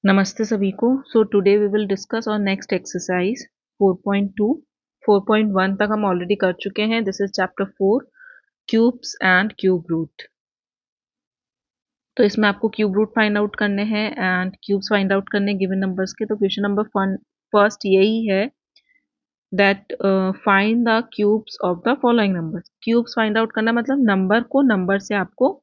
नमस्ते सभी को। So today we will discuss और नेक्स्ट एक्सरसाइज 4.2। 4.1 तक हम ऑलरेडी कर चुके हैं। This is chapter 4, cubes and cube root. तो इसमें आपको क्यूब रूट फाइंड आउट करने हैं एंड क्यूब्स फाइंड आउट करने गिवन नंबर्स के। तो क्वेश्चन नंबर फर्स्ट यही है that find the cubes of the following numbers. Cubes find out करना मतलब नंबर को नंबर से आपको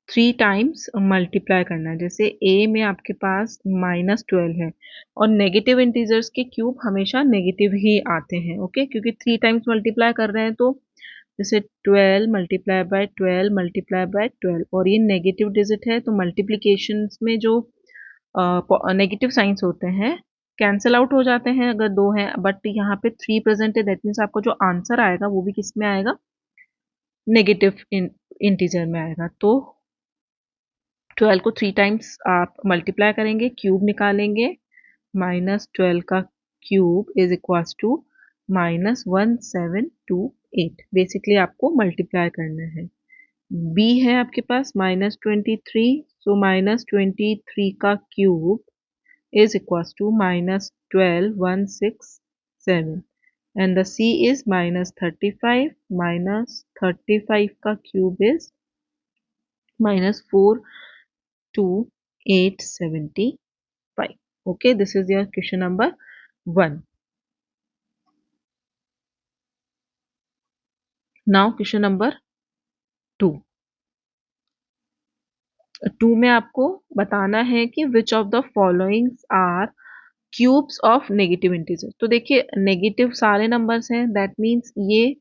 3 टाइम्स मल्टीप्लाई करना है। जैसे ए में आपके पास -12 है और नेगेटिव इंटीजर्स के क्यूब हमेशा नेगेटिव ही आते हैं। ओके, क्योंकि 3 टाइम्स मल्टीप्लाई कर रहे हैं तो जैसे 12 मल्टीप्लाई बाय 12 मल्टीप्लाई बाय 12 और ये नेगेटिव डिजिट है तो मल्टीप्लीकेशन में जो नेगेटिव साइंस होते हैं कैंसिल आउट हो जाते हैं अगर दो हैं, बट यहाँ पे 3 प्रेजेंट है। दैट मीन्स आपको जो आंसर आएगा वो भी किस में आएगा, नेगेटिव इंटीजर में आएगा। तो 12 को 3 टाइम्स आप मल्टीप्लाई करेंगे, क्यूब निकालेंगे। -12 का cube is equals to -1728। Basically आपको मल्टीप्लाई करना है। बी है आपके पास -23, सो -23 का cube is equals to -12167 and the C is -35। -35 का cube is -4875. Okay, this is your question number 1. Now question number 2. 2 में आपको बताना है कि which of the following are cubes of negative integer। तो देखिए नेगेटिव सारे नंबर्स हैं, दैट मीन्स ये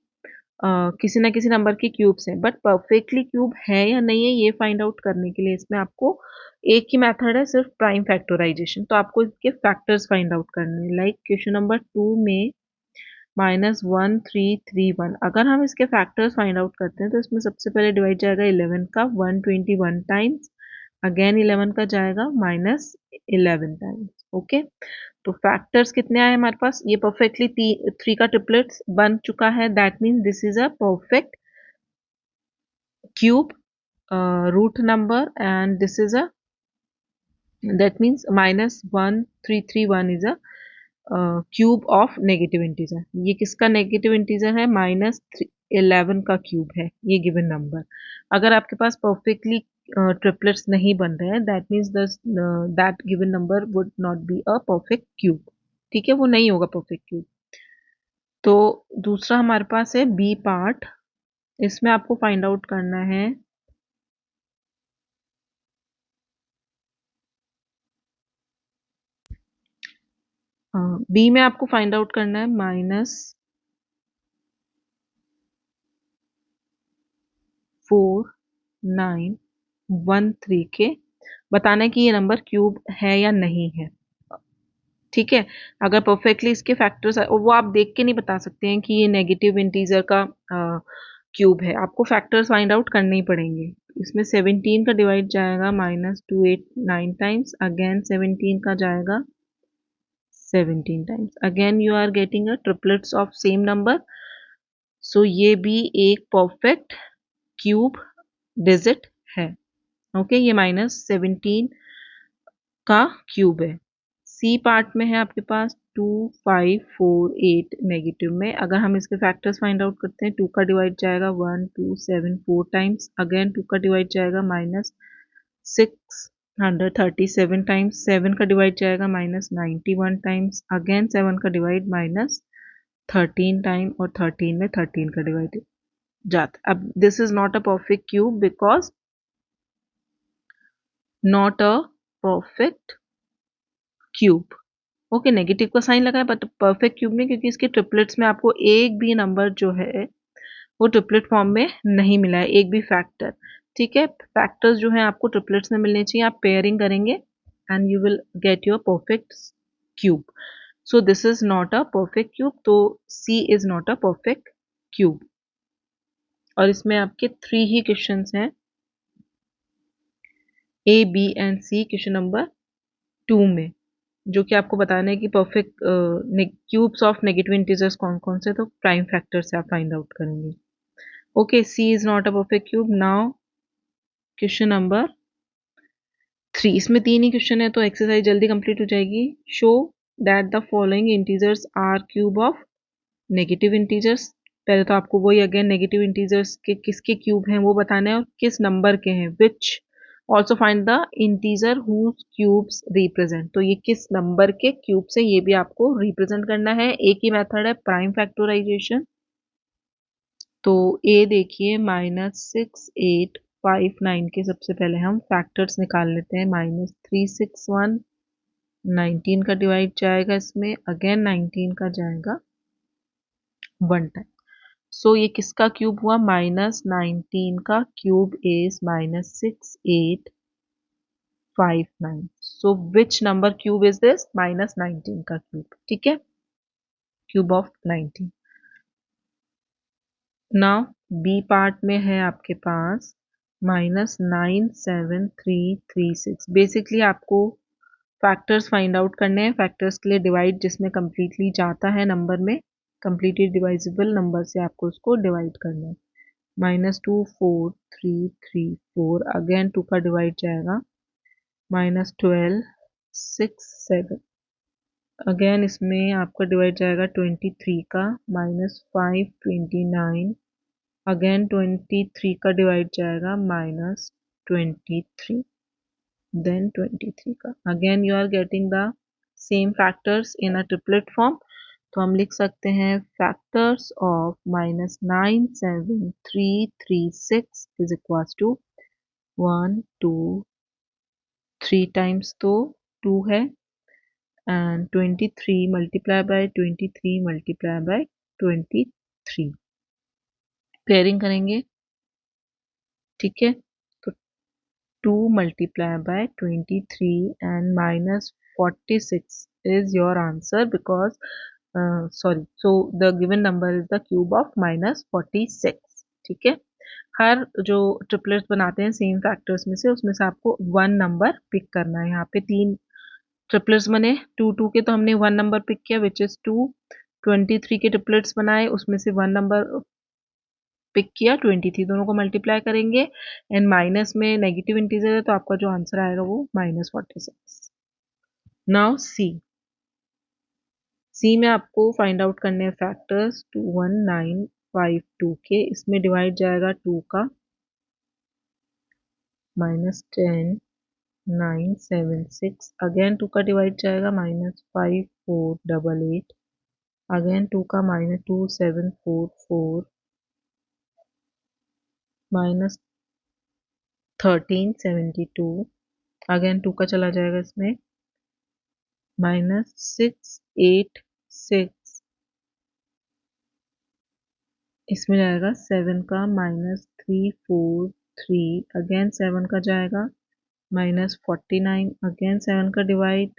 किसी ना किसी नंबर के क्यूब्स हैं, बट परफेक्टली क्यूब है या नहीं है ये फाइंड आउट करने के लिए इसमें आपको एक ही मेथड है, सिर्फ प्राइम फैक्टराइजेशन। तो आपको इसके फैक्टर्स फाइंड आउट करने हैं। लाइक क्वेश्चन नंबर 2 में -1331, अगर हम इसके फैक्टर्स फाइंड आउट करते हैं तो इसमें सबसे पहले डिवाइड जाएगा 11 का 121 टाइम्स, अगेन 11 का जाएगा -11 टाइम्स। ओके, तो फैक्टर्स कितने आए हमारे पास, ये परफेक्टली 3 का ट्रिपलेट्स बन चुका है। That means this is a perfect cube root number and this is a, that means -1331 is a cube of negative integer. ये किसका नेगेटिव इंटीजर है, -11 का क्यूब है ये गिवन नंबर। अगर आपके पास परफेक्टली ट्रिपलेट्स नहीं बन रहे हैं that means that given number would not be a perfect cube. ठीक है, वो नहीं होगा परफेक्ट क्यूब। तो दूसरा हमारे पास है बी पार्ट। इसमें आपको फाइंड आउट करना है बी में आपको फाइंड आउट करना है -4913 के बताना है कि ये नंबर क्यूब है या नहीं है। ठीक है, अगर परफेक्टली इसके फैक्टर्स वो आप देख के नहीं बता सकते हैं कि ये नेगेटिव इंटीजर का क्यूब है, आपको फैक्टर्स फाइंड आउट करने ही पड़ेंगे। इसमें 17 का डिवाइड जाएगा -289 टाइम्स, अगेन 17 का जाएगा 17 times, again you are getting a triplets of same number. So ये भी एक परफेक्ट क्यूब डिजिट है। ओके, ये -17 का क्यूब है। सी पार्ट में है आपके पास 2548 नेगेटिव में। अगर हम इसके फैक्टर्स फाइंड आउट करते हैं, 2 का डिवाइड जाएगा 1274 टाइम्स, अगेन 2 का डिवाइड जाएगा -637 टाइम्स, 7 का डिवाइड जाएगा -91 टाइम्स, अगेन 7 का डिवाइड -13 टाइम और 13 में 13 का डिवाइड जाता। अब this is not a perfect cube because not a perfect cube. Okay, negative का साइन लगा है बट परफेक्ट क्यूब में, क्योंकि इसके ट्रिपलेट्स में आपको एक भी नंबर जो है वो ट्रिपलेट फॉर्म में नहीं मिला है, एक भी फैक्टर। ठीक है, फैक्टर्स जो है आपको ट्रिपलेट्स में मिलने चाहिए, आप पेयरिंग करेंगे and you will get your perfect cube. So this is not a perfect cube, तो C is not a perfect cube. और इसमें आपके 3 ही क्वेश्चन हैं, A B and C, question number 2 में, जो कि आपको बताना है कि perfect cubes of negative integers कौन कौन से, तो प्राइम फैक्टर से आप फाइंड आउट करेंगे। Okay, C is not a perfect cube. Now question number 3, इसमें 3 ही क्वेश्चन है तो एक्सरसाइज जल्दी कंप्लीट हो जाएगी। Show that the following integers are cube of negative integers. पहले तो आपको वही अगेन नेगेटिव इंटीजर्स के किसके क्यूब हैं वो बताना है और किस नंबर के हैं। Which also find the integer whose cubes represent. तो ये किस नंबर के क्यूब से ये भी आपको रिप्रेजेंट करना है। एक ही मेथड है प्राइम फैक्टोराइजेशन। तो ए देखिए -6859 के सबसे पहले हम फैक्टर्स निकाल लेते हैं। -361 19 का डिवाइड जाएगा इसमें, अगेन 19 का जाएगा 1 टाइम। सो ये किसका क्यूब हुआ? -19 का cube is -6859। So which number cube is this? -19 का क्यूब, ठीक है, cube of 19। Now B part में है आपके पास -97336। बेसिकली आपको फैक्टर्स फाइंड आउट करने हैं। फैक्टर्स के लिए डिवाइड जिसमें कंप्लीटली जाता है नंबर में, कंप्लीटली डिवाइजिबल नंबर से आपको उसको डिवाइड करना है। -24334, अगेन 2 का डिवाइड जाएगा, -1267, अगेन इसमें आपका डिवाइड जाएगा 23 का, -529, अगेन 23 का डिवाइड जाएगा -23, देन 23 का। Again you are getting the same factors in a triplet form. तो हम लिख सकते हैं factors of -97336 is equal to 1 2 3 times तो 2 है, and 23 multiply by 23 multiply by 23। Pairing करेंगे, ठीक है। तो 2 multiplied by 23 and -46 is your answer because sorry, so the given number is the cube of -46, ठीक है। हर जो ट्रिपलेट्स बनाते हैं सेम फैक्टर्स में से, उसमें से आपको 1 नंबर पिक करना है। यहाँ पे 3 ट्रिपलेट्स बने 2 2 के, तो हमने 1 नंबर पिक किया विच इज 2। 23 के ट्रिपलेट्स बनाए, उसमें से 1 नंबर पिक किया 23, दोनों को मल्टीप्लाई करेंगे एंड माइनस में नेगेटिव इंटीजर है तो आपका जो आंसर आएगा वो -46। नाउ सी में आपको फाइंड आउट करने हैं फैक्टर्स 21952 के। इसमें डिवाइड जाएगा 2 का, -10976, अगेन 2 का डिवाइड जाएगा -5488, अगेन 2 का -2744, -1372, अगेन 2 का चला जाएगा इसमें -686, इसमें जाएगा 7 का -343, अगेन 7 का जाएगा -49, अगेन 7 का डिवाइड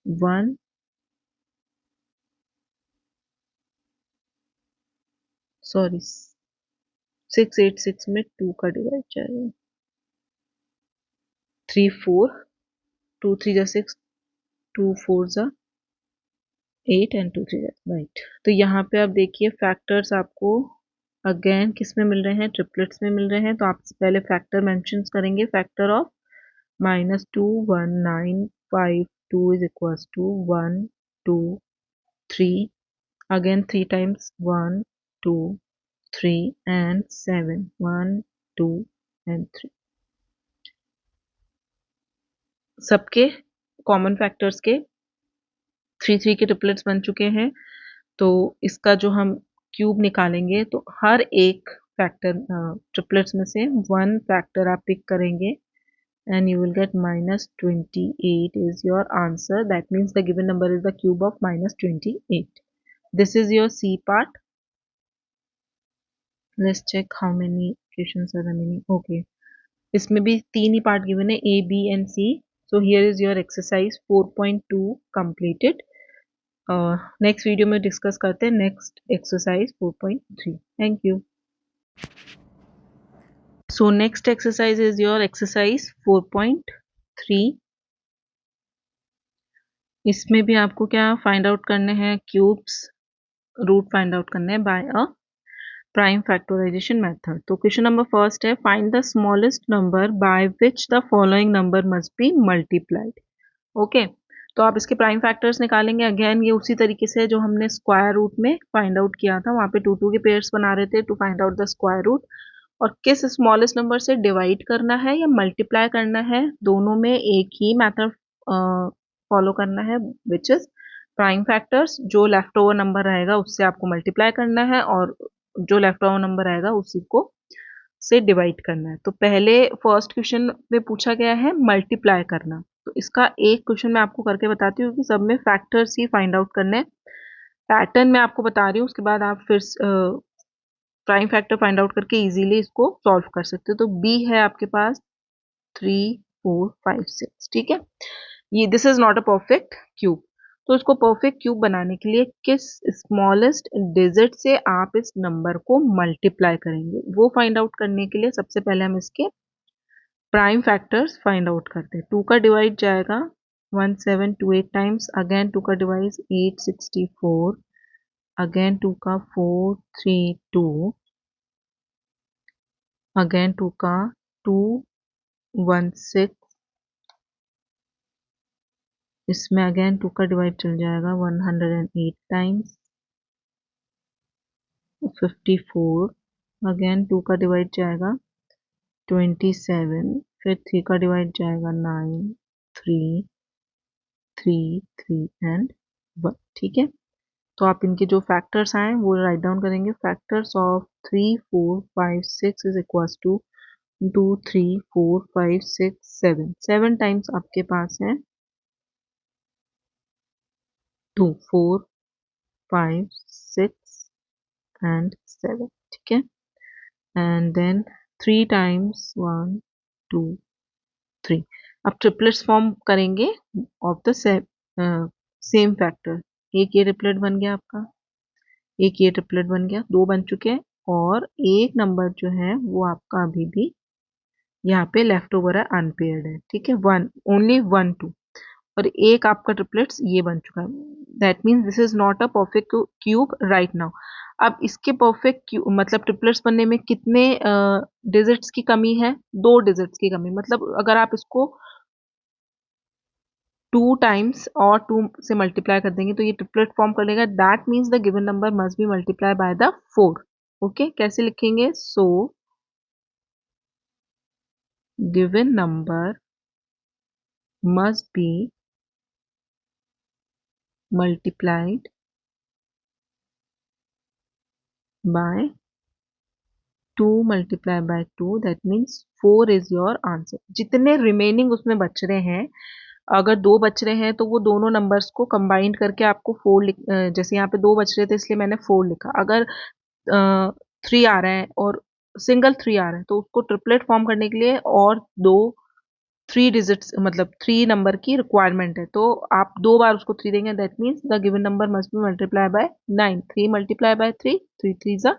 1, सॉरी 686 में 2 का डिवाइड जाएगा 3 4, 2 3 जा 6, 2 4 जा 8 एंड 2 3 जा, राइट। तो यहाँ पे आप देखिए फैक्टर्स आपको अगेन किस में मिल रहे हैं? ट्रिपलेट्स में मिल रहे हैं। तो आप पहले फैक्टर मेंशन करेंगे। Factor of -21952 is equal to 1 2 3, again 3 times 1 2 3 and 7, 1 2 and 3। सबके कॉमन फैक्टर्स के 3 3 के ट्रिपलेट्स बन चुके हैं। तो इसका जो हम क्यूब निकालेंगे तो हर एक फैक्टर ट्रिपलेट्स में से 1 फैक्टर आप पिक करेंगे and you will get -28 is your answer. That means the given number is the cube of -28. This is your C part. Let's check how many questions are remaining. Okay, इसमें भी 3 ही part given है, A, B and C. So here is your exercise 4.2 completed. Next video में discuss करते हैं next exercise 4.3. Thank you. So next exercise is your exercise 4.3. इसमें भी आपको क्या फाइंड आउट करने हैं? क्यूब्स रूट फाइंड आउट करने हैं by a prime factorization method. तो क्वेश्चन नंबर फर्स्ट है, find the smallest number by which the following number must be multiplied. Okay, तो आप इसके प्राइम फैक्टर्स निकालेंगे। अगेन ये उसी तरीके से जो हमने स्क्वायर रूट में फाइंड आउट किया था, वहां पे टू टू के पेयर्स बना रहे थे to find out the square root, और किस स्मॉलेस्ट नंबर से डिवाइड करना है या मल्टीप्लाई करना है, दोनों में एक ही मेथड फॉलो करना है, विच इज प्राइम फैक्टर्स। जो लेफ्ट ओवर नंबर रहेगा उससे आपको मल्टीप्लाई करना है, और जो लेफ्ट ओवर नंबर आएगा उसी को से डिवाइड करना है। तो पहले फर्स्ट क्वेश्चन में पूछा गया है मल्टीप्लाई करना, तो इसका एक क्वेश्चन मैं आपको करके बताती हूँ कि सब में फैक्टर्स ही फाइंड आउट करने हैं। पैटर्न मैं आपको बता रही हूँ, उसके बाद आप फिर प्राइम फैक्टर फाइंड आउट करके इजीली इसको सॉल्व कर सकते हो। तो बी है आपके पास 3 4 5 6, ठीक है। ये this is not a perfect cube, तो इसको परफेक्ट क्यूब बनाने के लिए किस स्मॉलेस्ट डिजिट से आप इस नंबर को मल्टीप्लाई करेंगे, वो फाइंड आउट करने के लिए सबसे पहले हम इसके प्राइम फैक्टर्स फाइंड आउट करते हैं। 2 का डिवाइड जाएगा 1728 टाइम्स, अगेन 2 का डिवाइड 864, अगेन 2 का 432, अगेन 2 का 216, इसमें अगेन 2 का डिवाइड चल जाएगा 108 टाइम्स, 54, अगेन 2 का डिवाइड जाएगा 27, फिर 3 का डिवाइड जाएगा 9, 3, 3, 3 एंड 1, ठीक है। तो आप इनके जो फैक्टर्स आए वो राइट डाउन करेंगे। Factors of 3 4 5 6 is equal to 2 3 4 5 6 7, 7 times आपके पास है 2 4 5 6 एंड 7, ठीक है। And then 3 times 1 2 3। अब ट्रिपलेट्स फॉर्म करेंगे ऑफ द सेम फैक्टर। एक ये ट्रिपलेट बन गया आपका, एक ये ट्रिपलेट बन गया, 2 बन चुके हैं, और एक नंबर जो है वो आपका अभी भी यहाँ पे लेफ्ट ओवर है, अनपेयर्ड है, ठीक है। 1 ओनली 1 2, और एक आपका ट्रिपलेट्स ये बन चुका है। That means this is not a perfect cube right now. अब इसके परफेक्ट क्यूब मतलब ट्रिपलेट्स बनने में कितने डिजिट्स की कमी है, 2 डिजिट्स की कमी। मतलब अगर आप इसको 2 टाइम्स और 2 से मल्टीप्लाई कर देंगे तो ये ट्रिपलेट फॉर्म कर लेगा। That means the given number must B multiply by the 4। Okay, कैसे लिखेंगे? So given number must be multiplied by 2 multiplied by 2, that means 4 is your answer। जितने रिमेनिंग उसमें बच रहे हैं, अगर 2 बच रहे हैं तो वो दोनों नंबर्स को कंबाइन करके आपको 4 जैसे यहाँ पे 2 बच रहे थे इसलिए मैंने 4 लिखा। अगर 3 आ रहे हैं और सिंगल 3 आ रहे हैं तो उसको ट्रिपलेट फॉर्म करने के लिए और 2 3 डिजिट्स मतलब 3 नंबर की रिक्वायरमेंट है, तो आप 2 बार उसको 3 देंगे। That means the given number must B multiply by 9। 3 multiply by 3, 3 3 जा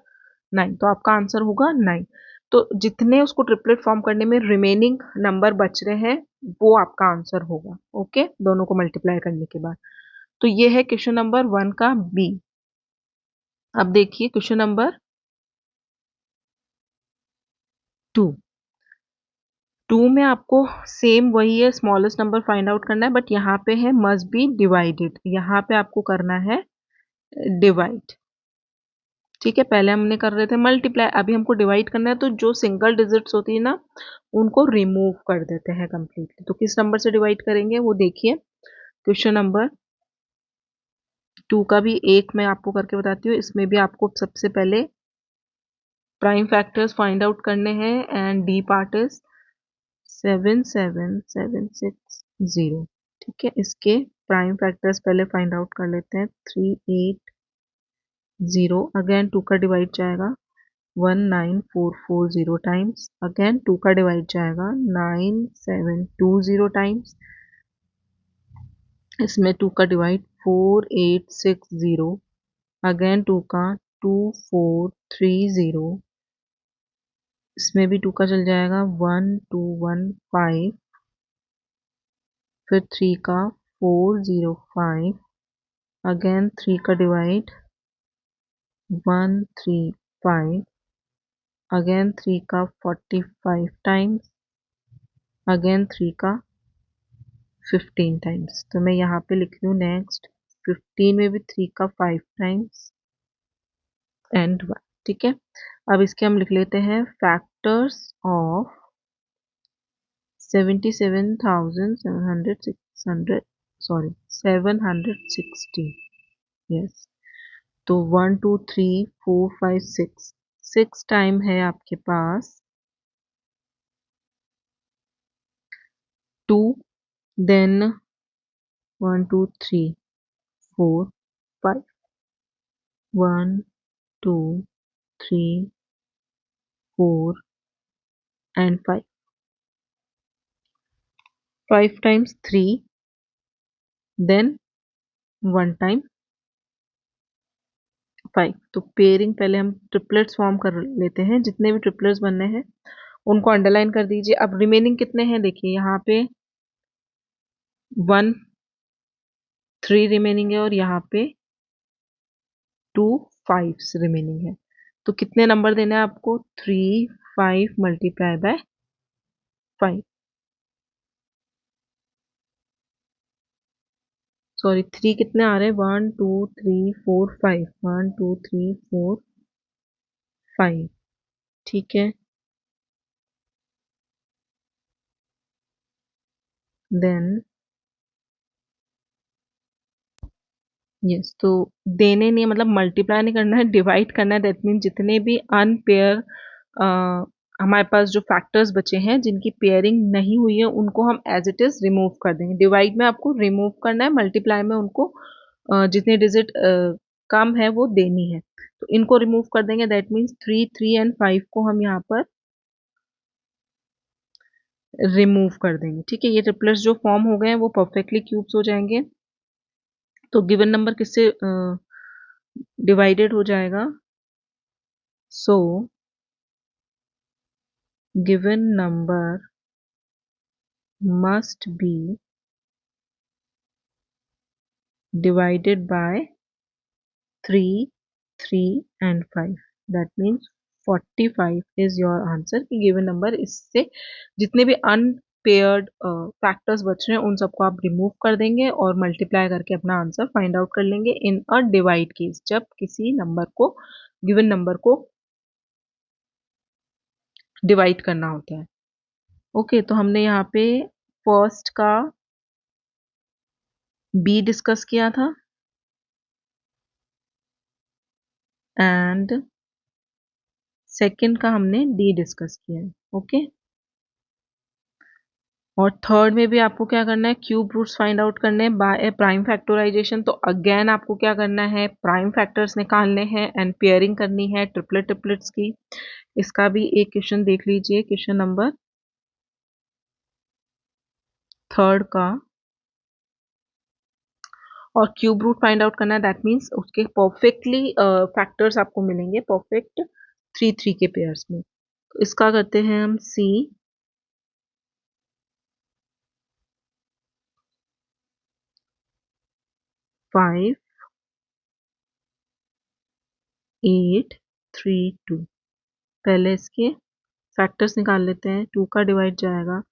9, तो आपका आंसर होगा 9। तो जितने उसको ट्रिपलेट फॉर्म करने में रिमेनिंग नंबर बच रहे हैं वो आपका आंसर होगा। ओके, दोनों को मल्टीप्लाई करने के बाद। तो ये है क्वेश्चन नंबर 1 का बी। अब देखिए क्वेश्चन नंबर 2। 2 में आपको सेम वही है, स्मॉलेस्ट नंबर फाइंड आउट करना है, बट यहाँ पे है मस्ट बी डिवाइडेड, यहाँ पे आपको करना है डिवाइड, ठीक है। पहले हमने कर रहे थे मल्टीप्लाई, अभी हमको डिवाइड करना है, तो जो सिंगल डिजिट्स होती है ना उनको रिमूव कर देते हैं कंप्लीटली। तो किस नंबर से डिवाइड करेंगे वो देखिए। क्वेश्चन नंबर 2 का भी एक मैं आपको करके बताती हूँ, इसमें भी आपको सबसे पहले प्राइम फैक्टर्स फाइंड आउट करने हैं, एंड डी पार्ट इज 7 7 7 6 0, ठीक है। इसके प्राइम फैक्टर्स पहले फाइंड आउट कर लेते हैं। 3 8 0, अगेन 2 का डिवाइड जाएगा 19440 टाइम्स, अगेन 2 का डिवाइड जाएगा 9720 टाइम्स, इसमें 2 का डिवाइड 4860, अगेन 2 का 2430, इसमें भी 2 का चल जाएगा 1215, फिर 3 का 405, अगेन 3 का डिवाइड 135, अगेन 3 का 45 टाइम्स, अगेन 3 का 15 टाइम्स। तो मैं यहाँ पे लिख रही हूँ नेक्स्ट 15 में भी 3 का 5 टाइम्स एंड 1। ठीक है, अब इसके हम लिख लेते हैं फैक्टर्स ऑफ 77,700 सॉरी 760। यस, तो 1 2 3 4 5 6 6 टाइम है आपके पास 2, then 1 2 3 4 5, 1 2 3 4 and 5, 5 times 3, then 1 time 5। तो पेयरिंग पहले हम ट्रिपलेट्स फॉर्म कर लेते हैं, जितने भी ट्रिपलेट्स बनने हैं उनको अंडरलाइन कर दीजिए। अब रिमेनिंग कितने हैं देखिए, यहाँ पे 1 3 रिमेनिंग है और यहाँ पे 2 5 रिमेनिंग है। तो कितने नंबर देने हैं आपको, 3 5 मल्टीप्लाई बाय 5, सॉरी 3 कितने आ रहे हैं, 1 2 3 4 5, 1 2 3 4 5। ठीक है, देन यस, तो देने नहीं है मतलब मल्टीप्लाई नहीं करना है, डिवाइड करना है। दैट मीन जितने भी अनपेयर हमारे पास जो फैक्टर्स बचे हैं जिनकी पेयरिंग नहीं हुई है उनको हम एज इट इज रिमूव कर देंगे। डिवाइड में आपको रिमूव करना है, मल्टीप्लाई में उनको जितने डिजिट कम है वो देनी है, तो इनको रिमूव कर देंगे। दैट मीन्स 3 3 एंड 5 को हम यहाँ पर रिमूव कर देंगे। ठीक है, ये ट्रिपलेट्स जो फॉर्म हो गए हैं वो परफेक्टली क्यूब्स हो जाएंगे। तो गिवन नंबर किससे डिवाइडेड हो जाएगा, so given number must B divided by 3 3 and 5, that means 45 is your answer। कि गिवन नंबर, इससे जितने भी अनपेयर्ड फैक्टर्स बच रहे हैं उन सबको आप रिमूव कर देंगे और मल्टीप्लाई करके अपना आंसर फाइंड आउट कर लेंगे इन अ डिवाइड केस, जब किसी नंबर को गिवन नंबर को डिवाइड करना होता है। ओके, तो हमने यहाँ पे फर्स्ट का बी डिस्कस किया था एंड सेकंड का हमने डी डिस्कस किया है। ओके, और थर्ड में भी आपको क्या करना है, क्यूब रूट्स फाइंड आउट करने हैं बाय ए प्राइम फैक्टराइजेशन। तो अगेन आपको क्या करना है, प्राइम फैक्टर्स निकालने हैं एंड पेयरिंग करनी है ट्रिपलेट्स की। इसका भी एक क्वेश्चन देख लीजिए, क्वेश्चन नंबर थर्ड का, और क्यूब रूट फाइंड आउट करना है। दैट मीन्स उसके परफेक्टली फैक्टर्स आपको मिलेंगे परफेक्ट 3 3 के पेयर्स में। तो इसका करते हैं हम सी 5 8 3 2। पहले इसके फैक्टर्स निकाल लेते हैं। 2 का डिवाइड जाएगा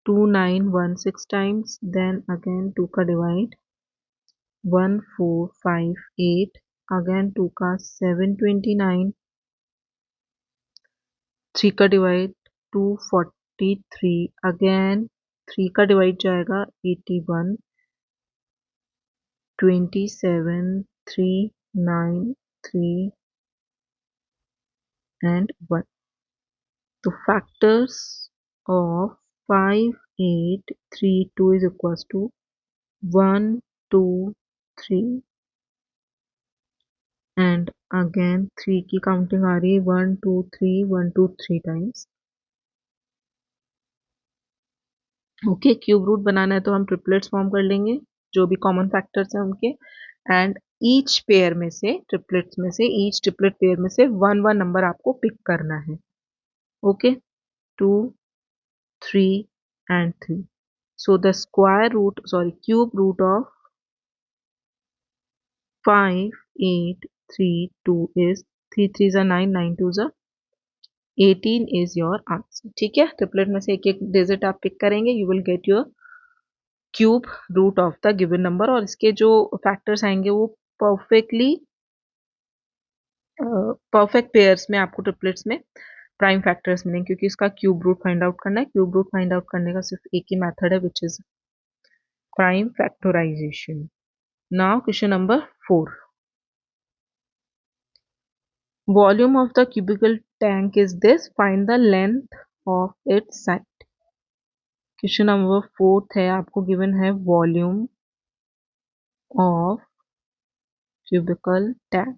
2 9 1 6 टाइम्स, देन अगेन 2 का डिवाइड 1 4 5 8, अगेन 2 का 7 29, 3 का डिवाइड 2 43, अगेन 3 का डिवाइड जाएगा 81 27 3 9 3 and 1। तो factors of 5 8 3 2 is equals to 1 2 3 and again 3 की काउंटिंग आ रही है 1 2 3 1 2 3 टाइम्स। ओके, क्यूब रूट बनाना है तो हम ट्रिपलेट्स फॉर्म कर लेंगे जो भी कॉमन फैक्टर्स हैं उनके, एंड ईच पेयर में से ट्रिपलेट्स में से ईच ट्रिपलेट पेयर में से 1 1 नंबर आपको पिक करना है। Okay, 2 3 and 3। so the square root, sorry, cube root of 5 8 3 2 is 3 3s are 9 9 2s are 18 is your answer. ठीक है, ट्रिपलेट में से एक एक डिजिट आप पिक करेंगे, you will get your cube root of the given number. और इसके जो फैक्टर्स आएंगे वो परफेक्टली परफेक्ट पेयर्स में आपको ट्रिपलेट्स में प्राइम फैक्टर्स मिलेंगे, क्योंकि इसका क्यूब रूट फाइंड आउट करना है। क्यूब रूट फाइंड आउट करने का सिर्फ एक ही मेथड है, which is prime factorization. Now question number 4, volume of the cubical tank is this, find the length of its side। Question number 4 है, आपको गिवन है volume of cubical tank।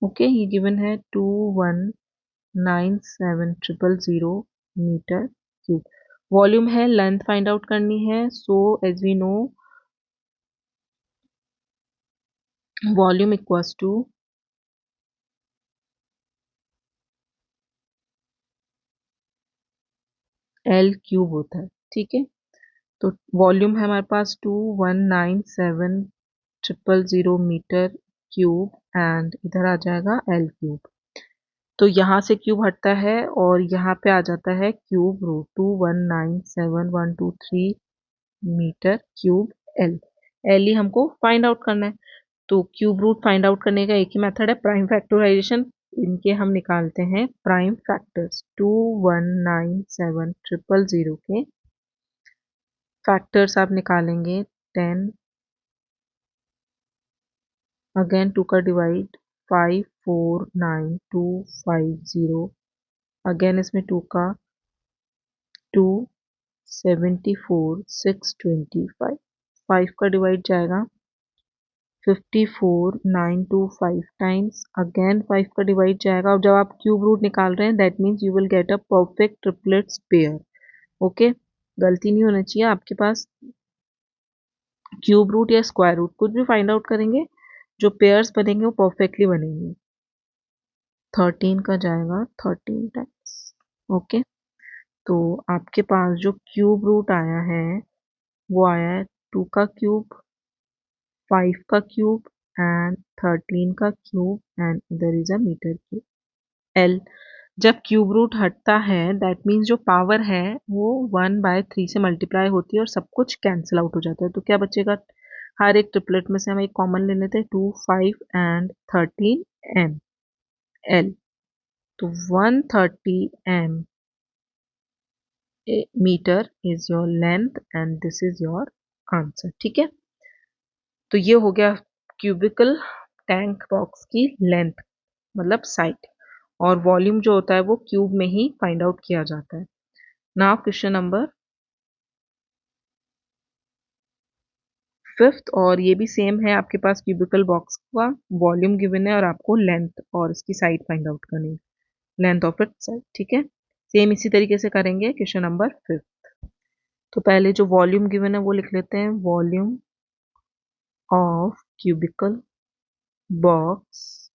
Okay, ये गिवन है 2197,000 मीटर क्यूब। वॉल्यूम है, length find out करनी है। So as we know volume equals to L cube होता है। ठीक है, तो वॉल्यूम है हमारे पास 2197,000 मीटर क्यूब एंड इधर आ जाएगा एल क्यूब। तो यहाँ से क्यूब हटता है और यहाँ पे आ जाता है cube root 2197123 meter cube L. L ही हमको फाइंड आउट करना है। तो क्यूब रूट फाइंड आउट करने का एक ही मेथड है, प्राइम फैक्टराइजेशन। इनके हम निकालते हैं प्राइम फैक्टर्स। 2197000 के फैक्टर्स आप निकालेंगे 10, अगेन 2 का डिवाइड 549250, अगेन इसमें 2 का 274625, 5 का डिवाइड जाएगा 54925 टाइम्स, अगेन 5 का डिवाइड जाएगा। और जब आप क्यूब रूट निकाल रहे हैं that means you will get a perfect triplets pair. Okay, गलती नहीं होना चाहिए आपके पास। क्यूब रूट या स्क्वायर रूट कुछ भी फाइंड आउट करेंगे, जो पेयर्स बनेंगे वो परफेक्टली बनेंगे। 13 का जाएगा 13 टाइम्स। ओके, तो आपके पास जो क्यूब रूट आया है वो आया है 2 का क्यूब, 5 का क्यूब एंड 13 का क्यूब एंड इधर is a metre cube L. जब क्यूब रूट हटता है दैट मीन्स जो पावर है वो 1/3 से मल्टीप्लाई होती है और सब कुछ कैंसिल आउट हो जाता है। तो क्या बचेगा, हर एक ट्रिपलेट में से हम एक कॉमन ले लेते हैं, 2, 5 एंड 13 एम एल। तो 130 M metre is your length and this is your answer. ठीक है, तो ये हो गया क्यूबिकल टैंक बॉक्स की लेंथ, मतलब साइड। और वॉल्यूम जो होता है वो क्यूब में ही फाइंड आउट किया जाता है। नाउ क्वेश्चन नंबर 5, और ये भी सेम है, आपके पास क्यूबिकल बॉक्स का वॉल्यूम गिवन है और आपको लेंथ और इसकी साइड फाइंड आउट करनी है, लेंथ ऑफ इट साइड। ठीक है, सेम इसी तरीके से करेंगे क्वेश्चन नंबर 5। तो पहले जो वॉल्यूम गिवन है वो लिख लेते हैं, volume of cubical box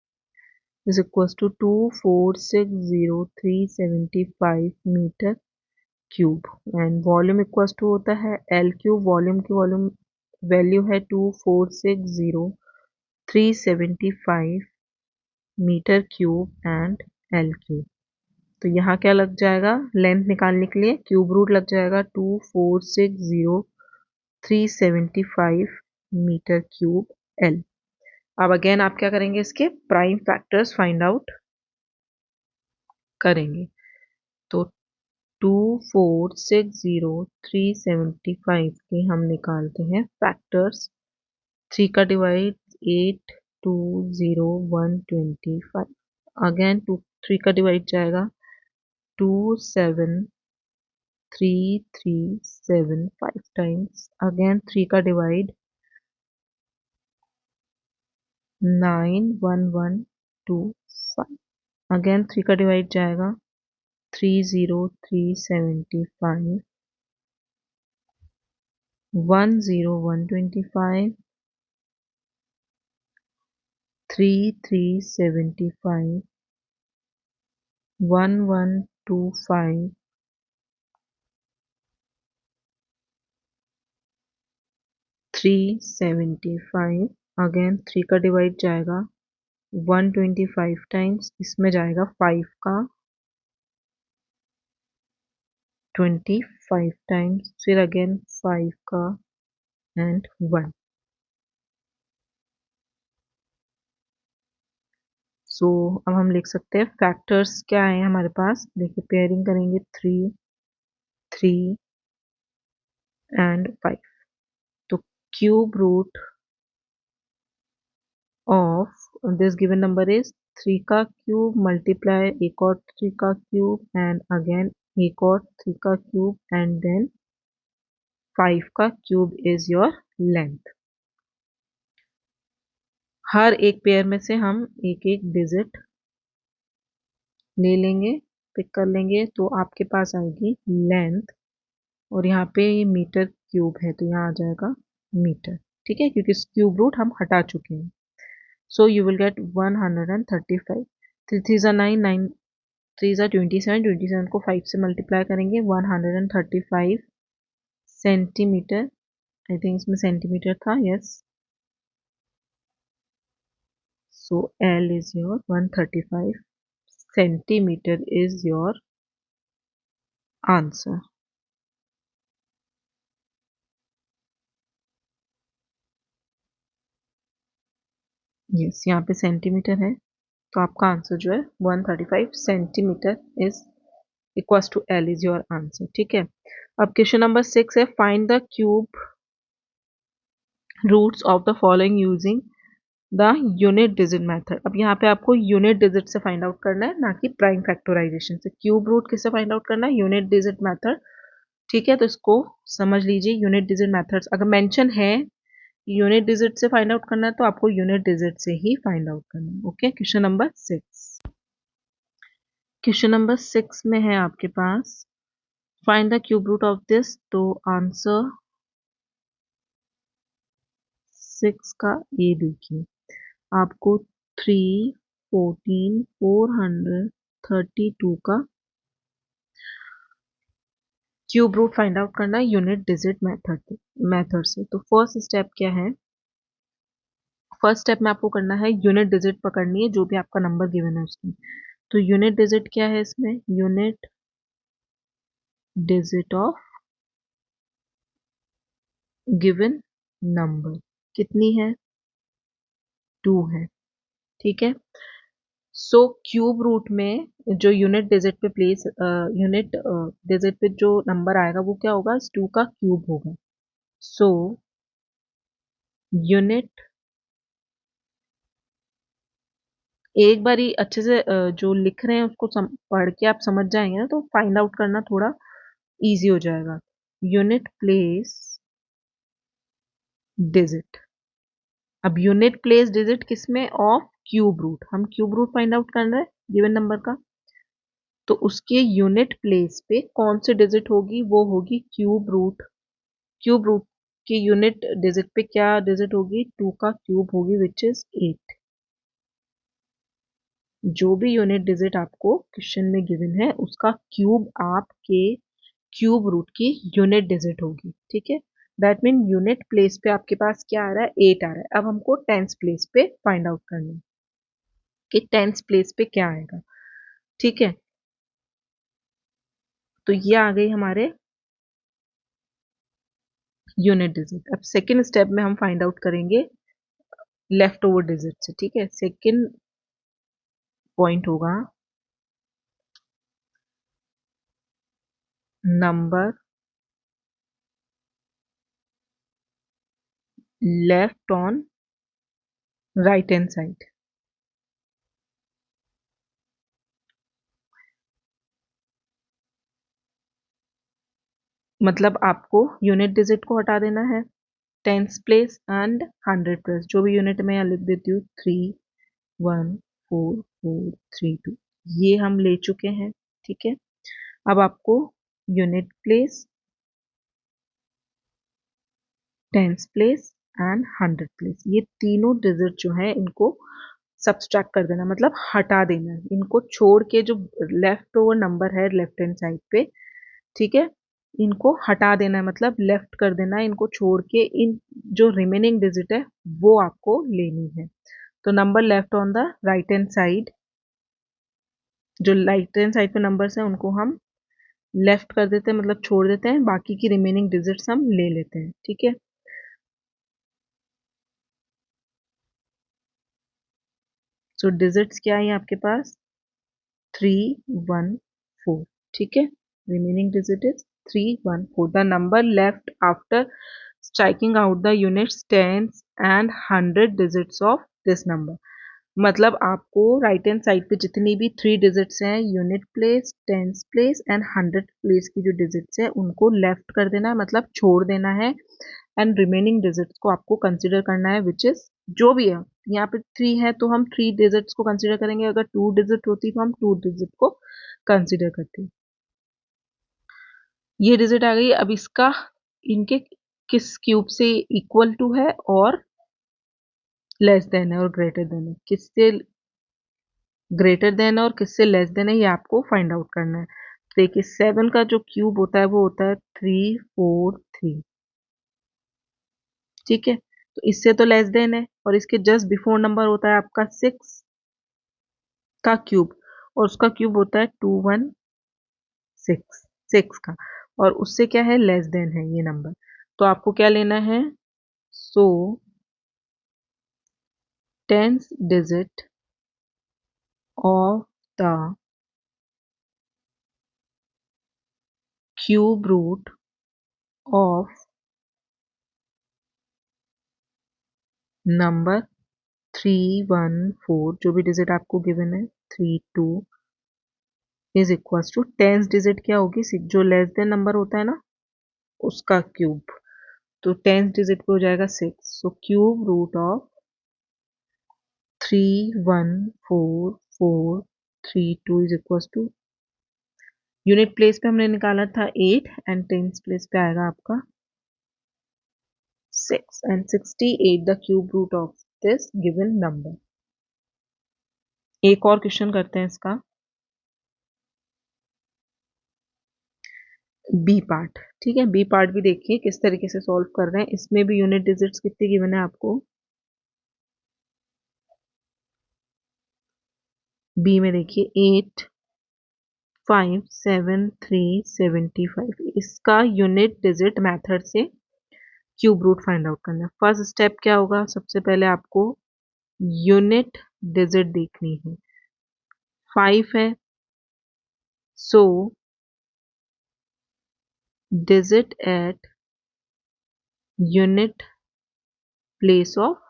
is equals to 2460375 metre cube and volume equals to होता है एल क्यूब। वॉल्यूम की वॉल्यूम वैल्यू है 2460375 metre cube and L cube. तो यहाँ क्या लग जाएगा, लेंथ निकालने के लिए क्यूब रूट लग जाएगा 2460375 मीटर क्यूब एल। अब अगेन आप क्या करेंगे, इसके प्राइम फैक्टर्स फाइंड आउट करेंगे। तो 2460375 के हम निकालते हैं फैक्टर्स। 3 का डिवाइड 820125, अगेन 3 का डिवाइड जाएगा 2733375 टाइम्स, अगेन 3 का डिवाइड 91125, अगेन 3 का डिवाइड जाएगा 30375, 10125, 3375, 1125, 375, अगेन 3 का डिवाइड जाएगा 125 टाइम्स, इसमें जाएगा 5 का 25 टाइम्स, फिर अगेन 5 का एंड 1। सो अब हम लिख सकते हैं फैक्टर्स क्या है हमारे पास। देखिए पेयरिंग करेंगे 3 3 एंड 5। तो cube root of this given number is 3 का क्यूब मल्टीप्लाई एक और 3 का क्यूब एंड अगेन एक और 3 का क्यूब एंड देन 5 का क्यूब इज योर लेंथ। हर एक पेयर में से हम एक एक डिजिट ले लेंगे, पिक कर लेंगे, तो आपके पास आएगी लेंथ, और यहाँ पे ये मीटर क्यूब है तो यहाँ आ जाएगा मीटर। ठीक है, क्योंकि क्यूब रूट हम हटा चुके हैं। So you will gate 135। 3 3 ज़ा 9, 9 3 ज़ा 27, 27 को 5 से मल्टीप्लाई करेंगे, 135 सेंटीमीटर। आई थिंक इसमें सेंटीमीटर था, yes. So L is your 135 centimeter is your answer. Yes, यहाँ पे सेंटीमीटर है तो आपका आंसर जो है 135 centimetre is equals to L is your answer. ठीक है, अब क्वेश्चन नंबर 6 है find the cube roots of the following using the unit digit method. अब यहाँ पे आपको यूनिट डिजिट से फाइंड आउट करना है, ना कि प्राइम फैक्टराइजेशन से। क्यूब रूट किससे फाइंड आउट करना है? Unit digit method. ठीक है, तो इसको समझ लीजिए। यूनिट डिजिट मेथड्स अगर मेंशन है यूनिट डिजिट से फाइंड आउट करना है तो आपको यूनिट डिजिट से ही फाइंड आउट करना है। Okay, question number 6। Question number 6 में है आपके पास find the cube root of this. तो आंसर 6 का ये देखिए, आपको 3 14 432 का क्यूब रूट फाइंड आउट करना है यूनिट डिजिट मेथड से। तो फर्स्ट स्टेप क्या है? फर्स्ट स्टेप में आपको करना है यूनिट डिजिट पकड़नी है जो भी आपका नंबर गिवन है उसकी। तो यूनिट डिजिट क्या है इसमें? Unit digit of given number कितनी है? 2 है। ठीक है, सो क्यूब रूट में जो यूनिट डिजिट पे प्लेस यूनिट डिजिट पे जो नंबर आएगा वो क्या होगा? 2 का क्यूब होगा। सो यूनिट, एक बारी अच्छे से जो लिख रहे हैं उसको पढ़ के आप समझ जाएंगे ना तो फाइंड आउट करना थोड़ा इजी हो जाएगा। Unit place digit. अब यूनिट प्लेस डिजिट किसमें? Of cube root. हम क्यूब रूट फाइंड आउट कर रहे हैं गिवन नंबर का, तो उसके यूनिट प्लेस पे कौन सी डिजिट होगी? वो होगी क्यूब रूट। क्यूब रूट के यूनिट डिजिट पे क्या डिजिट होगी? 2 का क्यूब होगी विच इज 8। जो भी यूनिट डिजिट आपको क्वेश्चन में गिवन है उसका क्यूब आपके क्यूब रूट की यूनिट डिजिट होगी। ठीक है, दैट मीन यूनिट प्लेस पे आपके पास क्या आ रहा है? 8 आ रहा है। अब हमको टेंस प्लेस पे फाइंड आउट करना है कि टेंस प्लेस पे क्या आएगा। ठीक है, तो ये आ गई हमारे यूनिट डिजिट। अब सेकेंड स्टेप में हम फाइंड आउट करेंगे लेफ्ट ओवर डिजिट से। ठीक है, सेकेंड पॉइंट होगा number left on right hand side. मतलब आपको यूनिट डिजिट को हटा देना है, टेंस प्लेस एंड 100 प्लेस। जो भी यूनिट में यहाँ लिख देती हूँ 3 1 4 4 3 2, ये हम ले चुके हैं। ठीक है, अब आपको unit place, tens place and 100 place, ये तीनों डिजिट जो है इनको सब्सट्रैक्ट कर देना, मतलब हटा देना है इनको छोड़ के। जो लेफ्ट ओवर नंबर है लेफ्ट हैंड साइड पे, ठीक है, इनको हटा देना है, मतलब लेफ्ट कर देना है इनको छोड़ के। इन जो रिमेनिंग डिजिट है वो आपको लेनी है। तो number left on the right hand side, जो राइट हैंड साइड पे नंबर्स हैं उनको हम लेफ्ट कर देते हैं, मतलब छोड़ देते हैं, बाकी की रिमेनिंग डिजिट्स हम ले लेते हैं। ठीक है, सो डिजिट्स क्या है आपके पास, 314। ठीक है, remaining digit is 314। The number left after striking out the units, tens and 100 digits of this number. मतलब आपको राइट हैंड साइड पे जितनी भी 3 डिजिट्स हैं, unit place, tens place and 100 place की जो डिजिट्स है उनको लेफ्ट कर देना है, मतलब छोड़ देना है, एंड रिमेनिंग डिजिट्स को आपको कंसिडर करना है, विच इज जो भी है। यहाँ पे 3 है तो हम 3 डिजिट्स को कंसिडर करेंगे, अगर 2 डिजिट होती तो हम 2 डिजिट को कंसिडर करते। ये डिजिट आ गई। अब इसका इनके किस क्यूब से इक्वल टू है और लेस देन है और ग्रेटर देन है, किससे ग्रेटर देन है और किससे लेस देन है, ये आपको फाइंड आउट करना है। देखिए 7 का जो क्यूब होता है वो होता है 343। ठीक है, तो इससे तो लेस देन है, और इसके जस्ट बिफोर नंबर होता है आपका 6 का क्यूब, और उसका क्यूब होता है 216, 6 का, और उससे क्या है, लेस देन है ये नंबर। तो आपको क्या लेना है, so tenth digit of the cube root of number 314, जो भी डिजिट आपको गिवन है 32 is equal to tenth digit क्या होगी, जो लेस देन नंबर होता है ना उसका क्यूब, तो टेंथ डिजिट पे हो जाएगा 6। So cube root of 314,432 is equal to, unit place पे हमने निकाला था 8 एंड टेंथ प्लेस पे आएगा आपका 6 and 68 the cube root of this given number. एक और क्वेश्चन करते हैं इसका, बी पार्ट। ठीक है, बी पार्ट भी देखिए किस तरीके से सॉल्व कर रहे हैं। इसमें भी यूनिट डिजिट्स कितने गिवन है आपको, बी में देखिए 8, 5, 7, 3, 75। इसका यूनिट डिजिट मेथड से क्यूब रूट फाइंड आउट करना है। फर्स्ट स्टेप क्या होगा, सबसे पहले आपको यूनिट डिजिट देखनी है। 5 है, so digit at unit place of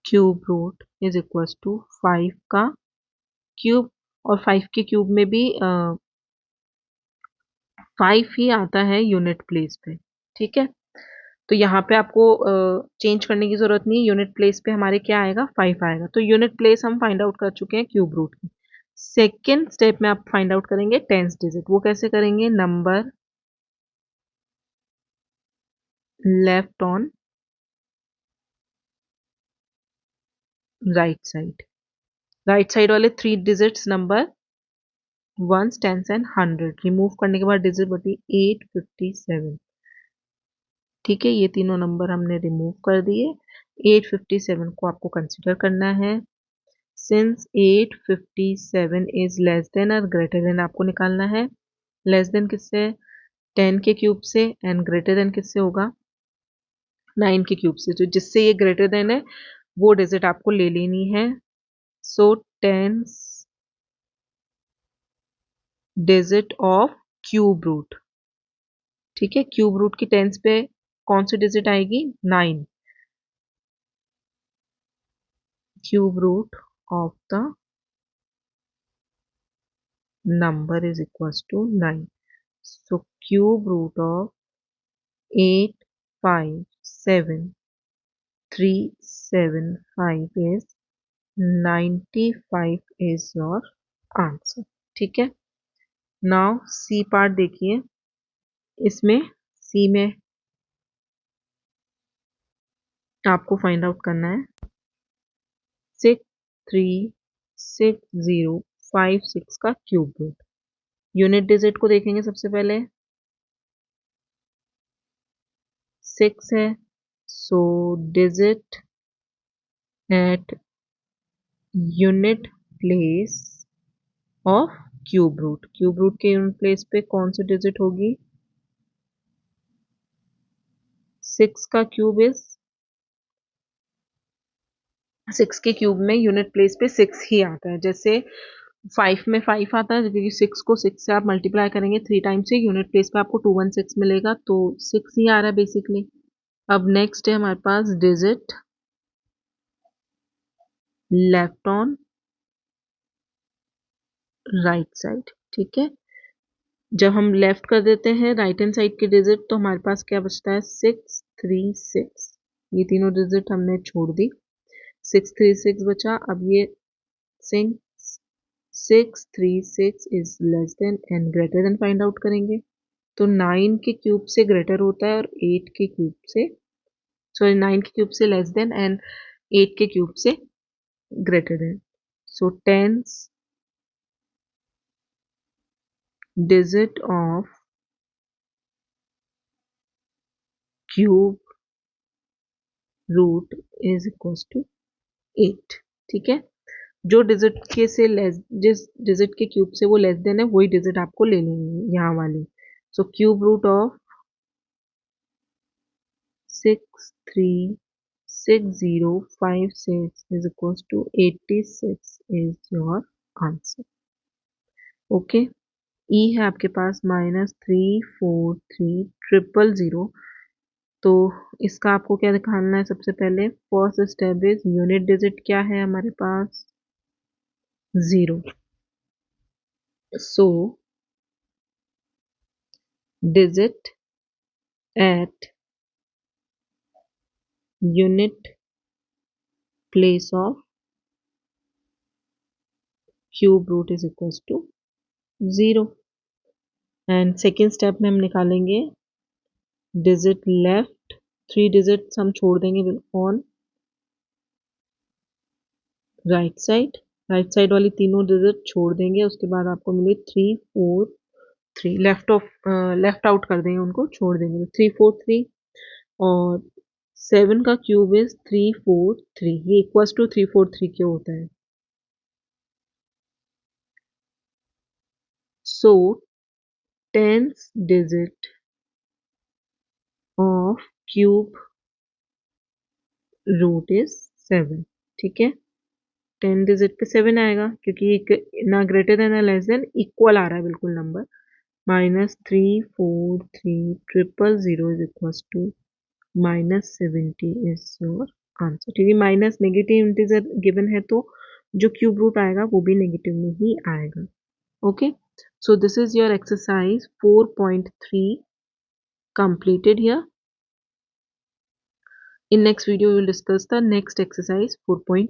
cube root is equal to 5 का क्यूब, और 5 के क्यूब में भी 5 ही आता है यूनिट प्लेस पे। ठीक है, तो यहाँ पे आपको चेंज करने की जरूरत नहीं है, यूनिट प्लेस पे हमारे क्या आएगा, 5 आएगा। तो यूनिट प्लेस हम फाइंड आउट कर चुके हैं क्यूब रूट की। सेकेंड स्टेप में आप फाइंड आउट करेंगे टेंथ डिजिट। वो कैसे करेंगे, number left on right side, right side वाले 3 digits number ones, tens and 100 remove करने के बाद डिजिट बटी 857। ठीक है, ये तीनों नंबर हमने रिमूव कर दिए। 857 को आपको कंसिडर करना है। सिंस 857 इज लेस देन और ग्रेटर देन आपको निकालना है। लेस देन किससे, 10 के क्यूब से, एंड ग्रेटर देन किससे होगा, 9 के क्यूब से। तो जिससे ये ग्रेटर देन है वो डिजिट आपको ले लेनी है। So tens digit of cube root. ठीक है, क्यूब रूट की टेंस पे कौन सी डिजिट आएगी, 9। Cube root of the number is equals to 9. So cube root of 857,375 is 95 is your answer. ठीक है, नाउ सी पार्ट देखिए। इसमें सी में आपको फाइंड आउट करना है 63605 का क्यूब रूट। यूनिट डिजिट को देखेंगे सबसे पहले, 6 है, so digit at unit place of cube root. Cube root के यूनिट प्लेस पे कौन सी डिजिट होगी? 6 का क्यूब इज 6 के क्यूब में यूनिट प्लेस पे 6 ही आता है। जैसे 5 में 5 आता है, क्योंकि 6 को 6 से आप मल्टीप्लाई करेंगे 3 टाइम्स से, यूनिट प्लेस पे आपको 216 मिलेगा, तो 6 ही आ रहा है बेसिकली। अब नेक्स्ट है हमारे पास digit left on right side. ठीक है, जब हम लेफ्ट कर देते हैं राइट हैंड साइड की डिजिट, तो हमारे पास क्या बचता है? 636। ये तीनों डिजिट हमने छोड़ दी, 636 बचा। अब ये 636 is less than and greater than find out करेंगे, तो 9 के क्यूब से ग्रेटर होता है और 8 के क्यूब से, सॉरी 9 के क्यूब से लेस देन एंड 8 के क्यूब से greater than. So tens digit of cube root is equals to 8। ठीक है, जो डिजिट के से लेस, जिस डिजिट के क्यूब से वो लेस देन है, वही डिजिट आपको ले लेनी है यहाँ वाली। So cube root of 63605 is equals to 86 is your answer। Okay, E है आपके पास -343,000। तो इसका आपको क्या दिखाना है? सबसे पहले first step is unit digit क्या है हमारे पास? 0। So digit at unit place of cube root is equals to 0। And second step में हम निकालेंगे डिजिट लेफ्ट, 3 डिजिट्स हम छोड़ देंगे on right side, right side वाली तीनों डिजिट छोड़ देंगे। उसके बाद आपको मिले 343, लेफ्ट आउट कर देंगे, उनको छोड़ देंगे, 343। और 7 का क्यूब इज 343, ये इक्वल्स टू 343 क्यों होता है? So tenth digit of cube root is 7। ठीक है, 10 डिजिट पे 7 आएगा, क्योंकि ना ग्रेटर देन ना लेस देन, इक्वल आ रहा है बिल्कुल number. -343,000 is equals to -70 is your answer. क्योंकि माइनस नेगेटिव इंटीजर गिवन है, तो जो क्यूब रूट आएगा वो भी नेगेटिव में ही आएगा। Okay, so this is your exercise 4.3 completed here. In next video we will discuss the next exercise 4.4.